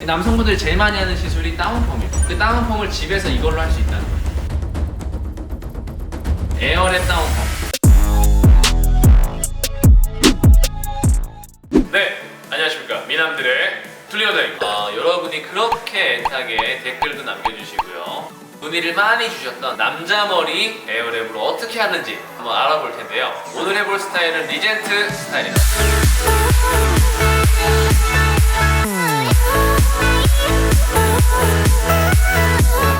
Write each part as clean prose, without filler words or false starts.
남성분들이 제일 많이 하는 시술이 다운펌이에요. 그 다운펌을 집에서 이걸로 할 수 있다는 거예요. 에어랩 다운펌. 네, 안녕하십니까. 미남들의 클리어다입니다. 여러분이 그렇게 애타게 댓글도 남겨주시고요, 문의를 많이 주셨던 남자 머리 에어랩으로 어떻게 하는지 한번 알아볼 텐데요. 오늘 해볼 스타일은 리젠트 스타일입니다.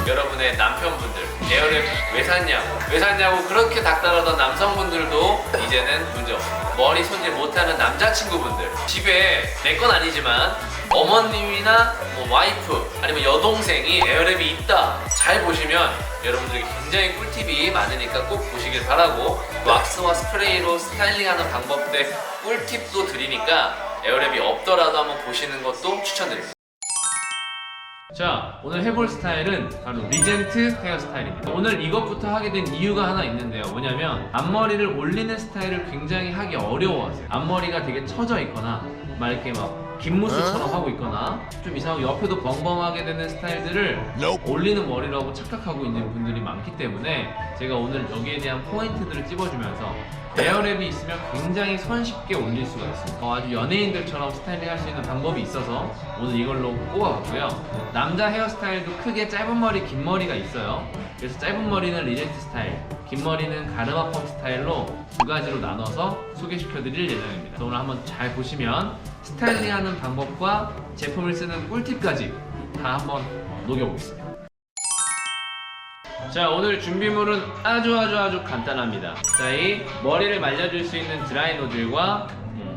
여러분의 남편분들 에어랩 왜 샀냐고 그렇게 닥달하던 남성분들도 이제는 문제없습니다. 머리 손질 못하는 남자친구분들, 집에 내 건 아니지만 어머님이나 와이프 아니면 여동생이 에어랩이 있다, 잘 보시면 여러분들에게 굉장히 꿀팁이 많으니까 꼭 보시길 바라고, 왁스와 스프레이로 스타일링하는 방법들 꿀팁도 드리니까 에어랩이 없더라도 한번 보시는 것도 추천드립니다. 자, 오늘 해볼 스타일은 바로 리젠트 헤어스타일입니다. 오늘 이것부터 하게 된 이유가 하나 있는데요. 뭐냐면 앞머리를 올리는 스타일을 굉장히 하기 어려워하세요. 앞머리가 되게 처져 있거나 막 이렇게 막 김무수처럼 하고 있거나 좀 이상하게 옆에도 벙벙하게 되는 스타일들을 올리는 머리라고 착각하고 있는 분들이 많기 때문에 제가 오늘 여기에 대한 포인트들을 찝어주면서 에어랩이 있으면 굉장히 손쉽게 올릴 수가 있습니다. 아주 연예인들처럼 스타일링 할 수 있는 방법이 있어서 오늘 이걸로 꼽아봤고요. 남자 헤어스타일도 크게 짧은 머리, 긴 머리가 있어요. 그래서 짧은 머리는 리젠트 스타일, 긴 머리는 가르마 펌 스타일로 두 가지로 나눠서 소개시켜드릴 예정입니다. 오늘 한번 잘 보시면 스타일링하는 방법과 제품을 쓰는 꿀팁까지 다 한번 녹여보겠습니다. 자, 오늘 준비물은 아주 간단합니다. 자, 이 머리를 말려줄 수 있는 드라이 노즐과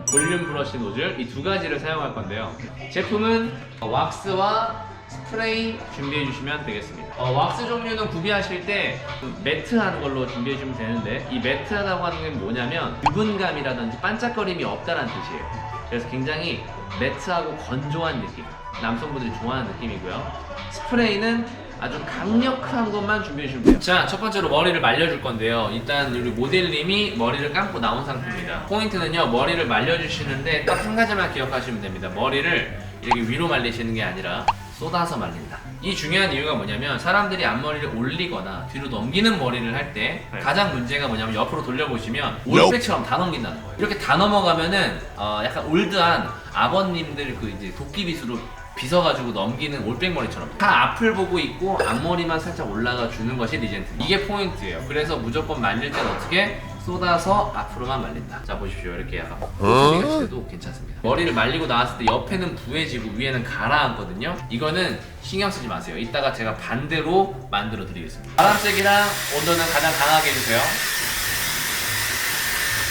볼륨 브러쉬 노즐, 이 두 가지를 사용할 건데요. 제품은 왁스와 스프레이 준비해 주시면 되겠습니다. 왁스 종류는 구비하실 때 매트한 걸로 준비해 주면 되는데, 이 매트하다고 하는 게 뭐냐면 유분감이라든지 반짝거림이 없다는 뜻이에요. 그래서 굉장히 매트하고 건조한 느낌, 남성분들이 좋아하는 느낌이고요. 스프레이는 아주 강력한 것만 준비해 주시면 돼요. 자, 첫 번째로 머리를 말려줄 건데요. 일단 우리 모델님이 머리를 감고 나온 상태입니다. 포인트는요, 머리를 말려주시는데 딱 한 가지만 기억하시면 됩니다. 머리를 이렇게 위로 말리시는 게 아니라 쏟아서 말린다. 이 중요한 이유가 뭐냐면, 사람들이 앞머리를 올리거나 뒤로 넘기는 머리를 할 때 가장 문제가 뭐냐면, 옆으로 돌려보시면 올백처럼 다 넘긴다는 거예요. 이렇게 다 넘어가면은 약간 올드한 아버님들 그 이제 도끼빗으로 빗어가지고 넘기는 올백머리처럼 다 앞을 보고 있고 앞머리만 살짝 올라가 주는 것이 리젠트. 이게 포인트예요. 그래서 무조건 말릴 땐 어떻게? 쏟아서 앞으로만 말린다. 자, 보십시오. 이렇게 약간 소리가 있어도 괜찮습니다. 머리를 말리고 나왔을 때 옆에는 부해지고 위에는 가라앉거든요. 이거는 신경 쓰지 마세요. 이따가 제가 반대로 만들어 드리겠습니다. 바람색이랑 온도는 가장 강하게 해주세요.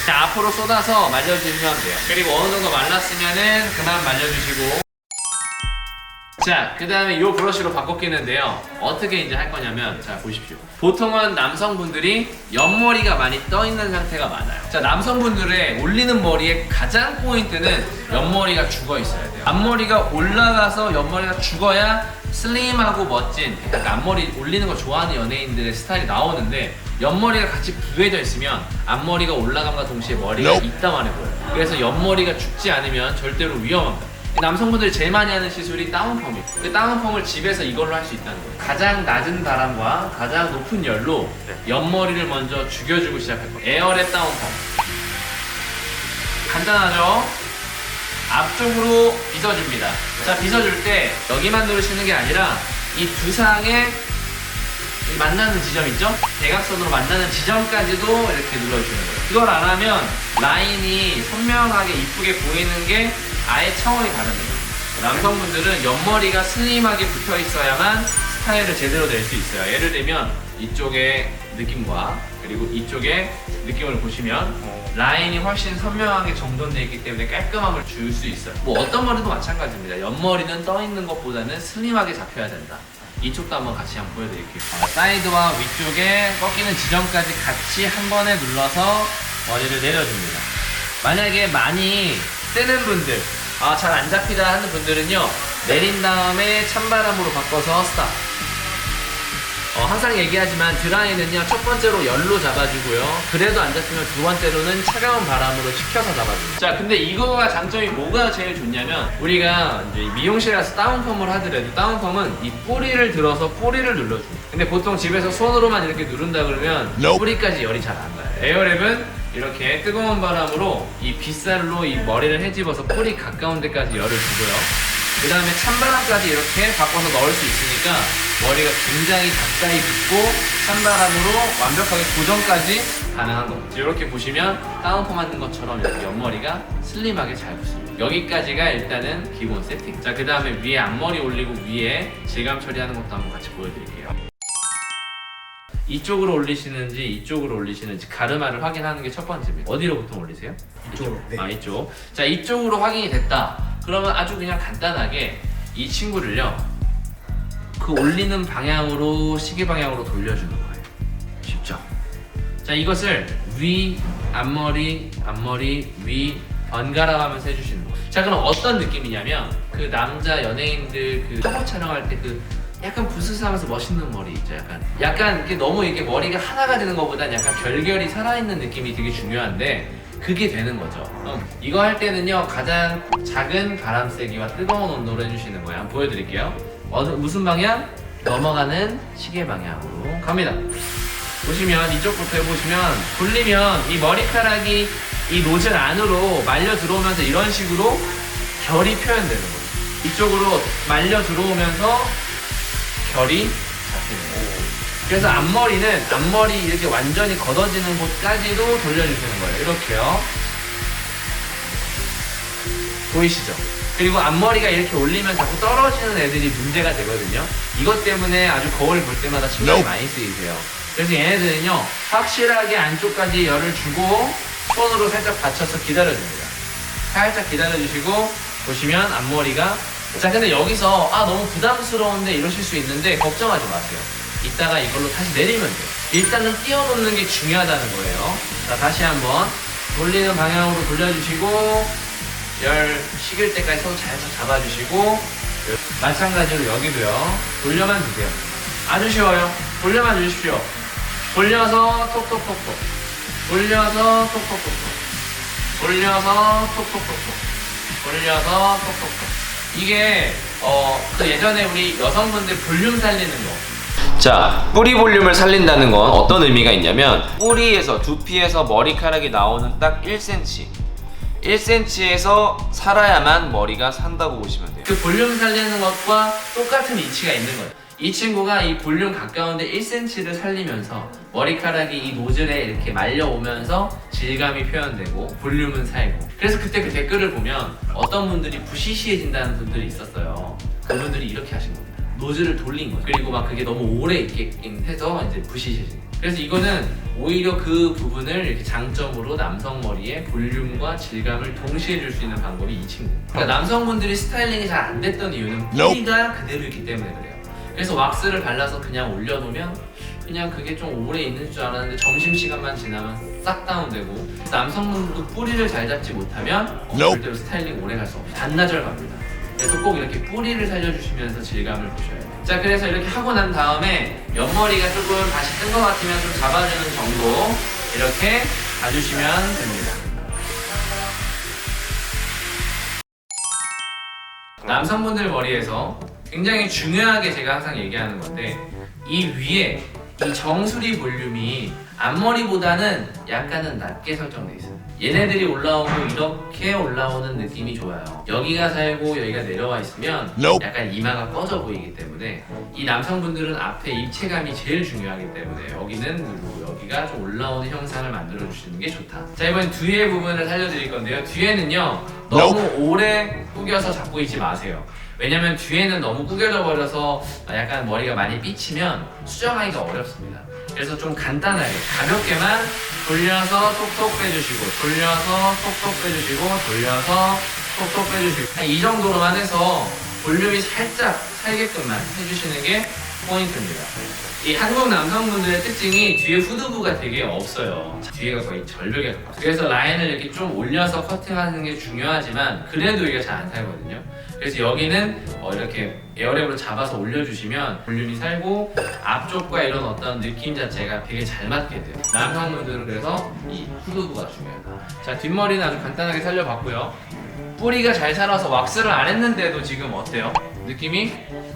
자, 앞으로 쏟아서 말려주시면 돼요. 그리고 어느 정도 말랐으면은 그만 말려주시고. 자, 그 다음에 이 브러쉬로 바꿔 끼는데요. 어떻게 이제 할 거냐면, 자, 보십시오. 보통은 남성분들이 옆머리가 많이 떠 있는 상태가 많아요. 자, 남성분들의 올리는 머리의 가장 포인트는 옆머리가 죽어 있어야 돼요. 앞머리가 올라가서 옆머리가 죽어야 슬림하고 멋진, 그러니까 앞머리 올리는 거 좋아하는 연예인들의 스타일이 나오는데, 옆머리가 같이 부해져 있으면 앞머리가 올라감과 동시에 머리가 이따만해 보여요. 그래서 옆머리가 죽지 않으면 절대로 위험합니다. 남성분들이 제일 많이 하는 시술이 다운펌이에요. 그 다운펌을 집에서 이걸로 할 수 있다는 거예요. 가장 낮은 바람과 가장 높은 열로 옆머리를 먼저 죽여주고 시작할 거예요. 에어랩 다운펌. 간단하죠? 앞쪽으로 빗어줍니다. 자, 빗어줄 때 여기만 누르시는 게 아니라 이 두상에 만나는 지점 있죠? 대각선으로 만나는 지점까지도 이렇게 눌러주시는 거예요. 그걸 안 하면 라인이 선명하게 이쁘게 보이는 게 아예 차원이 다릅니다. 남성분들은 옆머리가 슬림하게 붙어 있어야만 스타일을 제대로 낼 수 있어요. 예를 들면 이쪽의 느낌과 그리고 이쪽의 느낌을 보시면 라인이 훨씬 선명하게 정돈되어 있기 때문에 깔끔함을 줄 수 있어요. 뭐 어떤 머리도 마찬가지입니다. 옆머리는 떠 있는 것보다는 슬림하게 잡혀야 된다. 이쪽도 한번 같이 한번 보여드릴게요. 사이드와 위쪽에 꺾이는 지점까지 같이 한 번에 눌러서 머리를 내려줍니다. 만약에 많이 뜨는 분들, 잘 안 잡히다 하는 분들은요, 내린 다음에 찬바람으로 바꿔서 스탑. 항상 얘기하지만 드라이는요 첫 번째로 열로 잡아주고요. 그래도 안 잡히면 두 번째로는 차가운 바람으로 식혀서 잡아줍니다. 자, 근데 이거가 장점이 뭐가 제일 좋냐면 우리가 이제 미용실에 가서 다운펌을 하더라도 다운펌은 이 뿌리를 들어서 뿌리를 눌러줍니다. 근데 보통 집에서 손으로만 이렇게 누른다 그러면 뿌리까지 열이 잘 안 가요. 에어랩은 이렇게 뜨거운 바람으로 이 빗살로 이 머리를 헤집어서 뿌리 가까운 데까지 열을 주고요. 그 다음에 찬바람까지 이렇게 바꿔서 넣을 수 있으니까 머리가 굉장히 가까이 붙고 찬바람으로 완벽하게 고정까지 가능한 겁니다. 이렇게 보시면 다운펌 하는 것처럼 이렇게 옆머리가 슬림하게 잘 붙습니다. 여기까지가 일단은 기본 세팅. 자, 그 다음에 위에 앞머리 올리고 위에 질감 처리하는 것도 한번 같이 보여드릴게요. 이쪽으로 올리시는지 이쪽으로 올리시는지 가르마를 확인하는 게 첫 번째입니다. 어디로 보통 올리세요? 이쪽으로. 네. 이쪽. 자, 이쪽으로 확인이 됐다. 그러면 아주 그냥 간단하게 이 친구를요 그 올리는 방향으로 시계 방향으로 돌려주는 거예요. 쉽죠? 자, 이것을 위, 앞머리, 위 번갈아 가면서 해주시는 거예요. 자, 그럼 어떤 느낌이냐면 그 남자 연예인들 그 화보 촬영할 때 그 약간 부스스하면서 멋있는 머리 있죠. 약간 이렇게 너무 이렇게 머리가 하나가 되는 것보단 약간 결결이 살아있는 느낌이 되게 중요한데 그게 되는 거죠. 이거 할 때는요 가장 작은 바람 세기와 뜨거운 온도로 해주시는 거예요. 한번 보여드릴게요. 무슨 방향? 넘어가는 시계 방향으로 갑니다. 보시면 이쪽부터 해보시면 돌리면 이 머리카락이 이 노즐 안으로 말려 들어오면서 이런 식으로 결이 표현되는 거예요. 이쪽으로 말려 들어오면서 결이 잡히는 거예요. 그래서 앞머리 이렇게 완전히 걷어지는 곳까지도 돌려주시는 거예요. 이렇게요. 보이시죠? 그리고 앞머리가 이렇게 올리면 자꾸 떨어지는 애들이 문제가 되거든요. 이것 때문에 아주 거울 볼 때마다 신경이 많이 쓰이세요. 그래서 얘네들은요 확실하게 안쪽까지 열을 주고 손으로 살짝 받쳐서 기다려줍니다. 살짝 기다려주시고 보시면 앞머리가 자, 근데 여기서 너무 부담스러운데 이러실 수 있는데 걱정하지 마세요. 이따가 이걸로 다시 내리면 돼요. 일단은 띄워놓는 게 중요하다는 거예요. 자, 다시 한번 돌리는 방향으로 돌려주시고 열 식을 때까지 손 잘 잡아주시고 마찬가지로 여기도요 돌려만 주세요. 아주 쉬워요. 돌려만 주십시오. 돌려서 톡톡톡톡 돌려서 톡톡톡톡 돌려서 톡톡톡톡 돌려서 톡톡톡. 이게 그 예전에 우리 여성분들 볼륨 살리는 거. 자, 뿌리 볼륨을 살린다는 건 어떤 의미가 있냐면 뿌리에서 두피에서 머리카락이 나오는 딱 1cm 1cm에서 살아야만 머리가 산다고 보시면 돼요. 그 볼륨 살리는 것과 똑같은 이치가 있는 거예요. 이 친구가 이 볼륨 가까운데 1cm를 살리면서 머리카락이 이 노즐에 이렇게 말려오면서 질감이 표현되고 볼륨은 살고. 그래서 그때 그 댓글을 보면 어떤 분들이 부시시해진다는 분들이 있었어요. 그분들이 이렇게 하신 겁니다. 노즐을 돌린 거죠. 그리고 막 그게 너무 오래 있긴 해서 이제 부시시해진 거예요. 그래서 이거는 오히려 그 부분을 이렇게 장점으로 남성 머리에 볼륨과 질감을 동시에 줄 수 있는 방법이 이 친구입니다. 그러니까 남성분들이 스타일링이 잘 안 됐던 이유는 뿌리가 그대로 있기 때문에 그래요. 그래서 왁스를 발라서 그냥 올려놓으면 그냥 그게 좀 오래 있는 줄 알았는데 점심시간만 지나면 싹 다운되고 남성분들도 뿌리를 잘 잡지 못하면 절대로 스타일링 오래 갈 수 없어요. 반나절 갑니다. 그래서 꼭 이렇게 뿌리를 살려주시면서 질감을 보셔야 돼요. 자, 그래서 이렇게 하고 난 다음에 옆머리가 조금 다시 뜬 것 같으면 좀 잡아주는 정도 이렇게 봐주시면 됩니다. 남성분들 머리에서 굉장히 중요하게 제가 항상 얘기하는 건데 이 위에 이 정수리 볼륨이 앞머리보다는 약간은 낮게 설정돼 있어요. 얘네들이 올라오고 이렇게 올라오는 느낌이 좋아요. 여기가 살고 여기가 내려와 있으면 약간 이마가 꺼져 보이기 때문에 이 남성분들은 앞에 입체감이 제일 중요하기 때문에 여기는 누르고 여기가 좀 올라오는 형상을 만들어 주시는 게 좋다. 자, 이번엔 뒤에 부분을 살려드릴 건데요. 뒤에는요 너무 오래 구겨서 잡고 있지 마세요. 왜냐면 뒤에는 너무 구겨져 버려서 약간 머리가 많이 삐치면 수정하기가 어렵습니다. 그래서 좀 간단하게 가볍게만 돌려서 톡톡 빼주시고 돌려서 톡톡 빼주시고 돌려서 톡톡 빼주시고 이 정도로만 해서 볼륨이 살짝 살게끔만 해주시는 게 포인트입니다. 이 한국 남성분들의 특징이 뒤에 후두부가 되게 없어요. 뒤에가 거의 절벽에 가까워요. 그래서 라인을 이렇게 좀 올려서 커팅하는 게 중요하지만 그래도 이게 잘 안 살거든요. 그래서 여기는 이렇게 에어랩으로 잡아서 올려주시면 볼륨이 살고 앞쪽과 이런 어떤 느낌 자체가 되게 잘 맞게 돼요. 남성분들은 그래서 이 후두부가 중요하다. 자, 뒷머리는 아주 간단하게 살려봤고요. 뿌리가 잘 살아서 왁스를 안 했는데도 지금 어때요? 느낌이?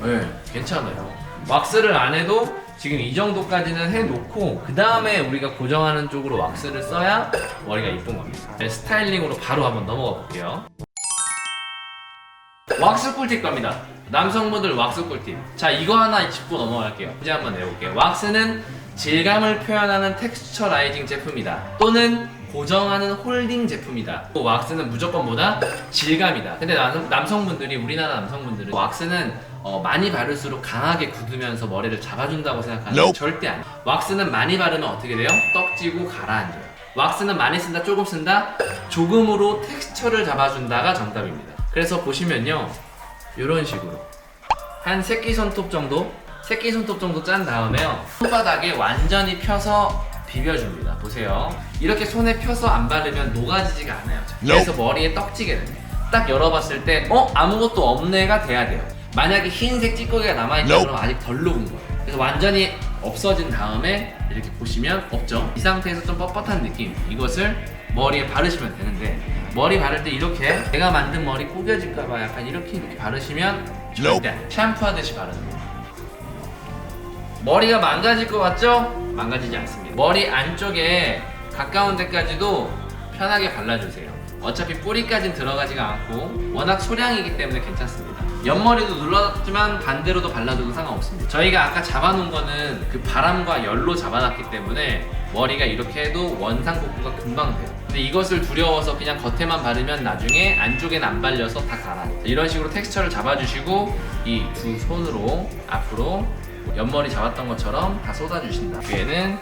네, 괜찮아요. 왁스를 안 해도 지금 이 정도까지는 해놓고 그 다음에 우리가 고정하는 쪽으로 왁스를 써야 머리가 이쁜 겁니다. 네, 스타일링으로 바로 한번 넘어가 볼게요. 왁스 꿀팁 갑니다. 남성분들 왁스 꿀팁. 자, 이거 하나 짚고 넘어갈게요. 문제 한번 내볼게요. 왁스는 질감을 표현하는 텍스처라이징 제품이다. 또는 고정하는 홀딩 제품이다. 왁스는 무조건 뭐다? 질감이다. 근데 남성분들이, 우리나라 남성분들은 왁스는 많이 바를수록 강하게 굳으면서 머리를 잡아준다고 생각하는데 절대 아니에요. 왁스는 많이 바르면 어떻게 돼요? 떡지고 가라앉아요. 왁스는 많이 쓴다, 조금 쓴다? 조금으로 텍스처를 잡아준다가 정답입니다. 그래서 보시면요, 이런 식으로 한 새끼손톱 정도 짠 다음에요, 손바닥에 완전히 펴서 비벼줍니다. 보세요. 이렇게 손에 펴서 안 바르면 녹아지지가 않아요. 그래서 머리에 떡지게 됩니다. 딱 열어봤을 때 아무것도 없네가 돼야 돼요. 만약에 흰색 찌꺼기가 남아있다 그러면 아직 덜 녹은 거예요. 그래서 완전히 없어진 다음에 이렇게 보시면 없죠? 이 상태에서 좀 뻣뻣한 느낌, 이것을 머리에 바르시면 되는데, 머리 바를 때 이렇게 내가 만든 머리 구겨질까봐 약간 이렇게 바르시면 절대 안 돼요. 샴푸하듯이 바르는 거예요. 머리가 망가질 것 같죠? 망가지지 않습니다. 머리 안쪽에 가까운 데까지도 편하게 발라주세요. 어차피 뿌리까지는 들어가지가 않고 워낙 소량이기 때문에 괜찮습니다. 옆머리도 눌렀지만 반대로도 발라줘도 상관없습니다. 저희가 아까 잡아놓은 거는 그 바람과 열로 잡아놨기 때문에 머리가 이렇게 해도 원상복구가 금방 돼요. 근데 이것을 두려워서 그냥 겉에만 바르면 나중에 안쪽에는 안 발려서 다 가라앉아요. 이런 식으로 텍스처를 잡아주시고 이 두 손으로 앞으로 옆머리 잡았던 것처럼 다 쏟아주신다. 뒤에는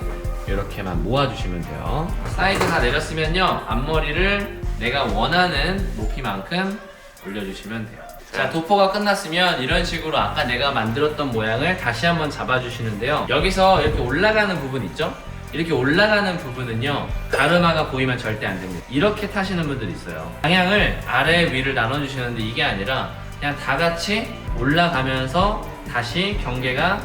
이렇게만 모아주시면 돼요. 사이드 다 내렸으면요, 앞머리를 내가 원하는 높이만큼 올려주시면 돼요. 자, 도포가 끝났으면 이런 식으로 아까 내가 만들었던 모양을 다시 한번 잡아주시는데요, 여기서 이렇게 올라가는 부분 있죠? 이렇게 올라가는 부분은요, 가르마가 보이면 절대 안 됩니다. 이렇게 타시는 분들 있어요. 방향을 아래 위를 나눠주시는데 이게 아니라 그냥 다 같이 올라가면서 다시 경계가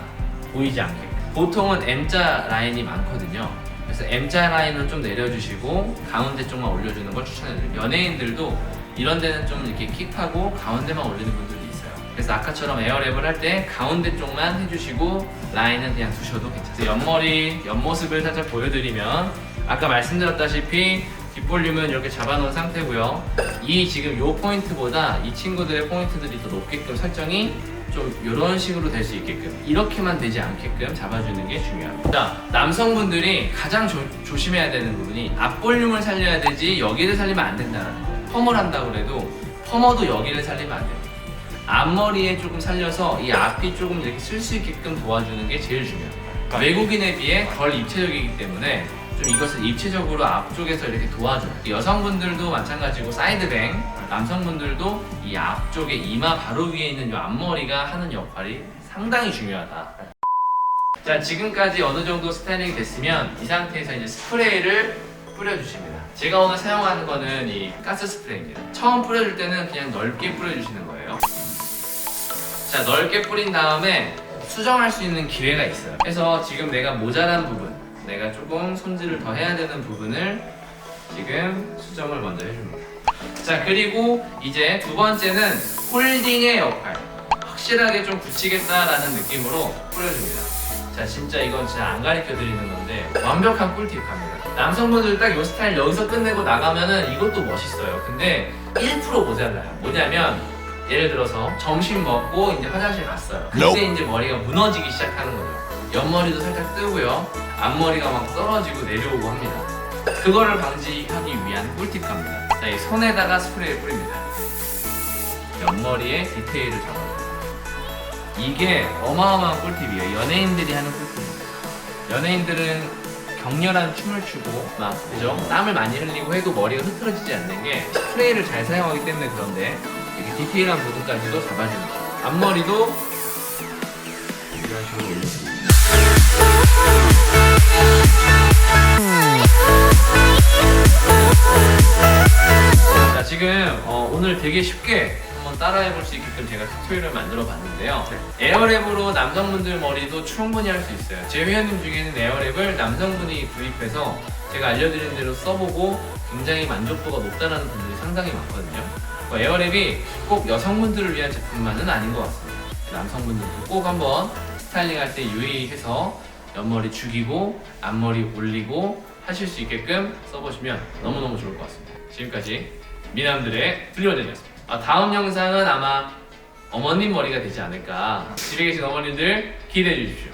보이지 않게. 보통은 M자 라인이 많거든요. 그래서 M자 라인은 좀 내려주시고 가운데 쪽만 올려주는 걸 추천해드려요. 연예인들도 이런 데는 좀 이렇게 킥하고 가운데만 올리는 분들도 있어요. 그래서 아까처럼 에어랩을 할 때 가운데 쪽만 해주시고 라인은 그냥 두셔도 괜찮아요. 옆머리, 옆모습을 살짝 보여드리면 아까 말씀드렸다시피 뒷볼륨은 이렇게 잡아놓은 상태고요. 이 지금 요 포인트보다 이 친구들의 포인트들이 더 높게끔 설정이 좀 이런 식으로 될 수 있게끔, 이렇게만 되지 않게끔 잡아주는 게 중요합니다. 자, 남성분들이 가장 조심해야 되는 부분이 앞볼륨을 살려야 되지 여기를 살리면 안 된다는 거예요. 펌을 한다고 해도 펌어도 여기를 살리면 안 돼요. 앞머리에 조금 살려서 이 앞이 조금 이렇게 쓸 수 있게끔 도와주는 게 제일 중요해요. 외국인에 비해 덜 입체적이기 때문에 좀 이것을 입체적으로 앞쪽에서 이렇게 도와줘요. 여성분들도 마찬가지고 사이드뱅, 남성분들도 이 앞쪽에 이마 바로 위에 있는 이 앞머리가 하는 역할이 상당히 중요하다. 자, 지금까지 어느 정도 스타일링이 됐으면 이 상태에서 이제 스프레이를 뿌려주십니다. 제가 오늘 사용하는 거는 이 가스 스프레이입니다. 처음 뿌려줄 때는 그냥 넓게 뿌려주시는 거예요. 자, 넓게 뿌린 다음에 수정할 수 있는 기회가 있어요. 그래서 지금 내가 모자란 부분, 내가 조금 손질을 더 해야 되는 부분을 지금 수정을 먼저 해줍니다. 자, 그리고 이제 두 번째는 홀딩의 역할, 확실하게 좀 굳히겠다라는 느낌으로 뿌려줍니다. 자, 진짜 이건 진짜 안 가르쳐 드리는 건데 완벽한 꿀팁 갑니다. 남성분들 딱 이 스타일 여기서 끝내고 나가면은 이것도 멋있어요. 근데 1% 모자라요. 뭐냐면 예를 들어서 점심 먹고 이제 화장실 갔어요. 그때 이제 머리가 무너지기 시작하는 거죠. 옆머리도 살짝 뜨고요, 앞머리가 막 떨어지고 내려오고 합니다. 그거를 방지하기 위한 꿀팁 갑니다. 자, 이 손에다가 스프레이를 뿌립니다. 옆머리에 디테일을 잡아줘요. 이게 어마어마한 꿀팁이에요. 연예인들이 하는 꿀팁입니다. 연예인들은 격렬한 춤을 추고 막, 그죠? 땀을 많이 흘리고 해도 머리가 흐트러지지 않는 게 스프레이를 잘 사용하기 때문에 그런데 이렇게 디테일한 부분까지도 잡아주는 거예요. 앞머리도 이런 식으로 올려줍니다. 자, 지금 오늘 되게 쉽게 한번 따라해볼 수 있게끔 제가 튜토리얼을 만들어 봤는데요. 에어랩으로 남성분들 머리도 충분히 할 수 있어요. 제 회원님 중에는 에어랩을 남성분이 구입해서 제가 알려드린 대로 써보고 굉장히 만족도가 높다는 분들이 상당히 많거든요. 에어랩이 꼭 여성분들을 위한 제품만은 아닌 것 같습니다. 남성분들도 꼭 한번 스타일링 할 때 유의해서 옆머리 죽이고 앞머리 올리고 하실 수 있게끔 써보시면 너무너무 좋을 것 같습니다. 지금까지 미남들의 플리워드였습니다. 다음 영상은 아마 어머님 머리가 되지 않을까. 집에 계신 어머님들 기대해 주십시오.